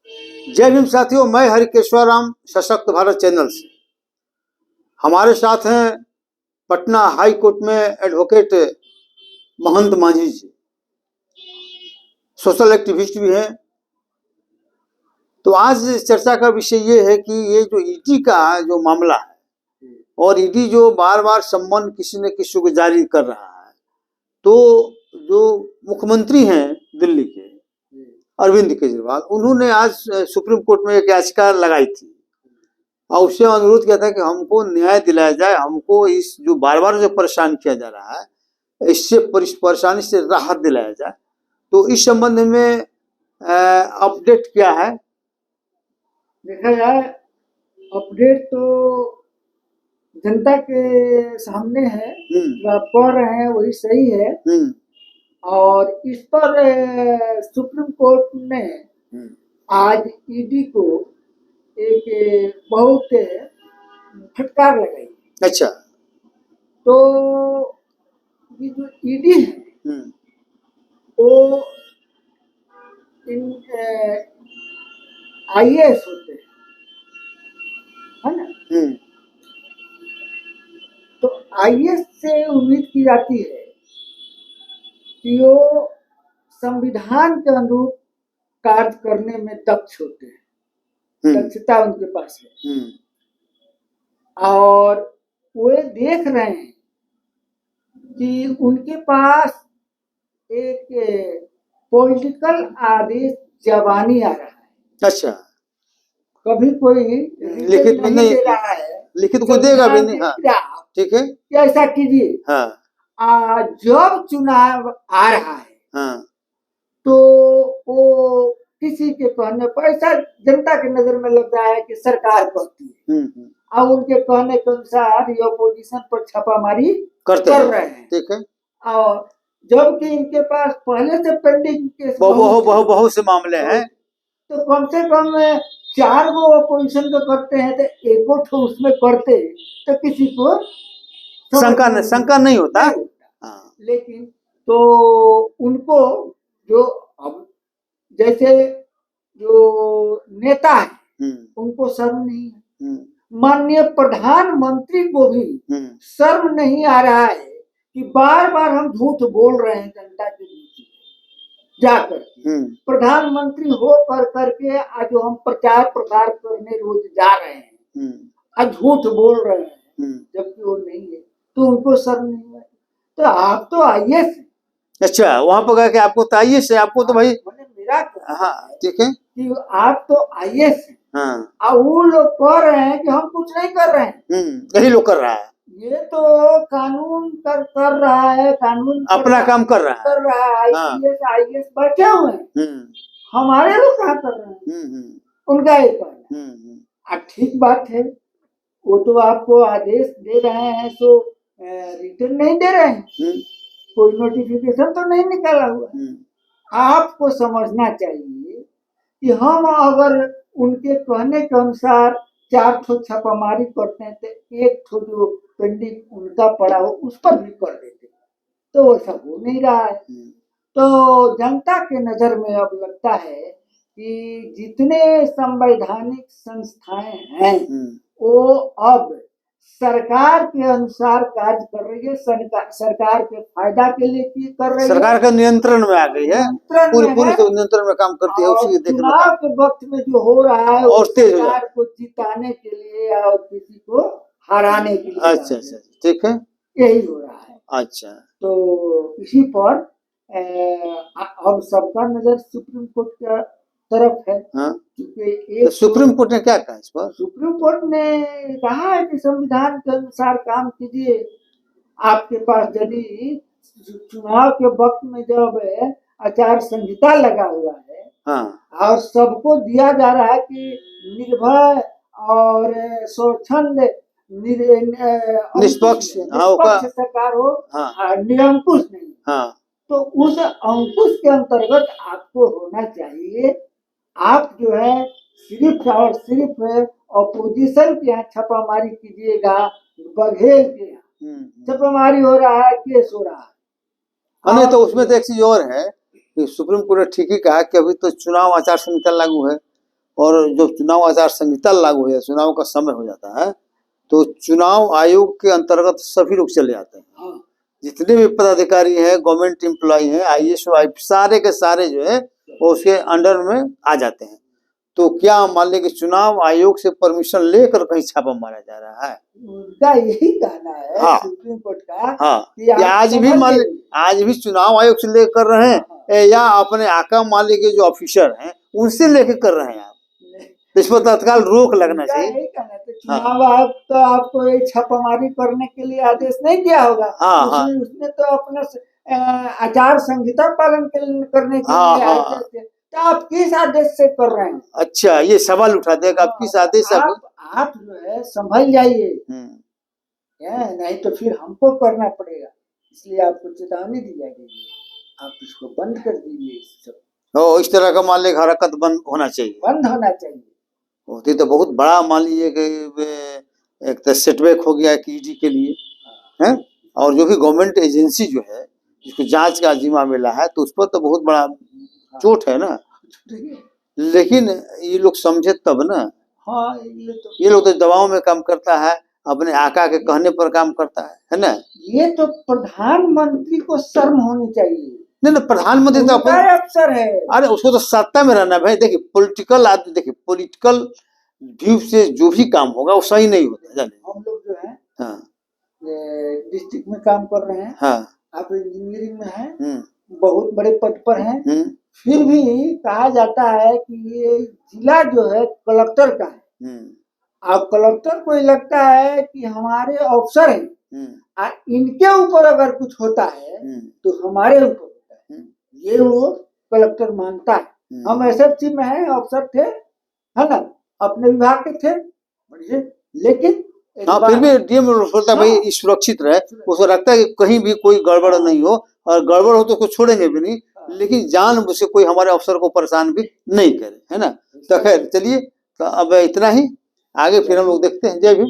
जय भीम साथियों, मैं हरिकेश्वर राम, सशक्त भारत चैनल से। हमारे साथ हैं पटना हाई कोर्ट में एडवोकेट महंत मांझी जी, सोशल एक्टिविस्ट भी हैं। तो आज चर्चा का विषय ये है कि ये जो ईडी का जो मामला है और ईडी जो बार बार सम्मन किसी न किसी को जारी कर रहा है, तो जो मुख्यमंत्री हैं दिल्ली के अरविंद केजरीवाल, उन्होंने आज सुप्रीम कोर्ट में एक याचिका लगाई थी और उससे अनुरोध किया था कि हमको न्याय दिलाया जाए, हमको इस जो बार बार जो परेशान किया जा रहा है इससे परेशानी से राहत दिलाया जाए। तो इस संबंध में अपडेट क्या है? देखा जाए, अपडेट तो जनता के सामने है, जो आप कह रहे हैं वही सही है। और इस पर सुप्रीम कोर्ट ने आज ईडी को एक बहुत फटकार लगाई। अच्छा, तो ये जो ईडी है वो इन आईएएस होते हैं, है ना? तो आईएएस से उम्मीद की जाती है कि वो संविधान के अनुरूप कार्य करने में दक्ष होते हैं, दक्षता उनके पास है। और वे देख रहे हैं कि उनके पास एक पॉलिटिकल आदेश जबानी आ रहा है। अच्छा, कभी कोई लिखित में नहीं दे रहा है, लिखित को देगा भी नहीं। हाँ, ठीक है, ऐसा कीजिए। हाँ, जब चुनाव आ रहा है, हाँ, तो वो किसी के कहने पर ऐसा जनता की नजर में लग रहा है कि सरकार कहती है और उनके कहने के अनुसार ये अपोजिशन पर छापामारी कर रहे हैं। ठीक है। और जबकि इनके पास पहले से पेंडिंग केस बहुत से मामले हैं, तो कम से कम 4 गो अपोजिशन को करते हैं, तो एको ठो उसमें करते तो किसी को शंका नहीं होता। हाँ। लेकिन तो उनको जो अब जैसे जो नेता है उनको शर्म नहीं है, माननीय प्रधानमंत्री को भी शर्म नहीं आ रहा है कि बार बार हम झूठ बोल रहे हैं जनता के बीच जाकर। प्रधानमंत्री हो कर करके आज जो हम प्रचार प्रसार करने रोज जा रहे हैं आज झूठ बोल रहे हैं, जबकि वो नहीं है, तो उनको शर्म नहीं है। तो आप तो आईएएस हैं। अच्छा, वहां पर गए कि आपको तो आईएएस है, आपको तो भाई मेरा हाँ ठीक है कि आप तो आईएएस हैं। हाँ, और वो लोग कह रहे हैं कि हम कुछ नहीं कर रहे हैं। यही लोग कर रहा है, ये तो कानून कर रहा है, कानून अपना काम कर रहा है। आईएएस बैठे हुए हैं, हमारे लोग कहाँ कर रहे हैं, उनका ये कहना। ठीक बात है, वो तो आपको आदेश दे रहे हैं तो रिटर्न नहीं दे रहे हैं, कोई नोटिफिकेशन तो नहीं निकाला हुआ। आपको समझना चाहिए कि हम अगर उनके कहने के अनुसार 4 ठो छापामारी करते हैं तो 1 ठो जो पेंडिंग उनका पड़ा हो उस पर भी कर देते, तो वैसा हो नहीं रहा है। तो जनता के नजर में अब लगता है कि जितने संवैधानिक संस्थाएं हैं वो अब सरकार के अनुसार कार्य कर रही है, सरकार के फायदा के लिए कर रही है, सरकार का नियंत्रण में आ गई है, पूरी नियंत्रण में काम करती है। उसी चुनाव के वक्त में जो हो रहा है और सरकार को जिताने के लिए और किसी को हराने के लिए। अच्छा, ठीक है, यही हो रहा है। अच्छा, तो इसी पर अब सबका नजर सुप्रीम कोर्ट का तरफ है। तो सुप्रीम कोर्ट ने क्या कहा इस पर? सुप्रीम कोर्ट ने कहा है कि संविधान के अनुसार काम कीजिए। आपके पास यदि चुनाव के वक्त में जब आचार संहिता लगा हुआ है और सबको दिया जा रहा है कि निर्भय और स्वच्छंद निष्पक्ष सरकार हो, निरंकुश नहीं। तो उस अंकुश के अंतर्गत आपको होना चाहिए। आप जो है सिर्फ और सिर्फ अपोजिशन के यहाँ छापामारी कीजिएगा, बघेल के यहाँ छापामारी हो रहा है, केस हो रहा है। नहीं, तो उसमें तो एक चीज और है कि सुप्रीम कोर्ट ने ठीक ही कहा कि अभी तो चुनाव आचार संहिता लागू है, और जो चुनाव आचार संहिता लागू हो जाता है, चुनाव का समय हो जाता है, तो चुनाव आयोग के अंतर्गत सभी लोग चले जाते हैं। हाँ। जितने भी पदाधिकारी हैं, गवर्नमेंट एम्प्लॉय हैं, IAS सारे के सारे जो है वो उसके अंडर में आ जाते हैं। तो क्या मान लें कि चुनाव आयोग से परमिशन लेकर कहीं छापा मारा जा रहा है? उनका यही कहना है हाँ। सुप्रीम कोर्ट का हाँ, कि आप आज भी समझ मान लीजिए। आज भी चुनाव आयोग से लेकर कर रहे हैं या अपने आका मालिक के जो ऑफिसर हैं उनसे लेकर कर रहे हैं आप? इस पर तत्काल रोक लगना उनका चाहिए। यही कहना है, तो चुनाव आयोग तो आपको ये छापामारी करने के लिए आदेश नहीं दिया होगा। हाँ, हाँ। उसने तो अपना आचार संहिता पालन करने के हाँ, लिए हाँ। आदेश दिया। तो आप किस आदेश से कर रहे हैं? अच्छा, ये सवाल उठाते हैं कि आप किस आदेश आप जो है संभल जाइए, नहीं तो फिर हमको करना पड़ेगा। इसलिए आपको चेतावनी दी जाएगी, आप इसको बंद कर दीजिए। इस तरह का मान लीजिए हरकत बंद होना चाहिए, बंद होना चाहिए। होती तो बहुत बड़ा मान लीजिए कि एक तो सेटबैक हो गया कि ईडी के लिए है, और जो भी गवर्नमेंट एजेंसी जो है जिसको जांच का जिम्मा मिला है तो उस पर तो बहुत बड़ा चोट है ना। लेकिन ये लोग समझे तब ना। हाँ, ये लोग तो दबाव में काम करता है, अपने आका के कहने पर काम करता है ना। ये तो प्रधानमंत्री को शर्म होनी चाहिए। नहीं, प्रधानमंत्री तो अफसर है। अरे उसको तो सत्ता में रहना भाई। देखिए पॉलिटिकल आदमी, देखिए पॉलिटिकल व्यू से जो भी काम होगा वो सही नहीं होता, जाने। हम लोग जो है हाँ, डिस्ट्रिक्ट में काम कर रहे हैं। हाँ, आप इंजीनियरिंग में हैं, बहुत बड़े पद पर हैं, फिर भी कहा जाता है कि ये जिला जो है कलेक्टर का है। अब कलेक्टर को लगता है कि हमारे अफसर हैं, इनके ऊपर अगर कुछ होता है तो हमारे ऊपर होता है, ये वो कलेक्टर मानता है। हम SFC में हैं, अफसर थे, है ना, अपने विभाग के थे, लेकिन हाँ, फिर भी डीएम सोचता है भाई सुरक्षित रहे, उसको लगता है कि कहीं भी कोई गड़बड़ नहीं हो, और गड़बड़ हो तो कुछ छोड़ेंगे भी नहीं, लेकिन जानबूझ के कोई हमारे अफसर को परेशान भी नहीं करे, है ना। तो खैर चलिए, तो अब इतना ही, आगे फिर हम लोग देखते हैं। जय भीम।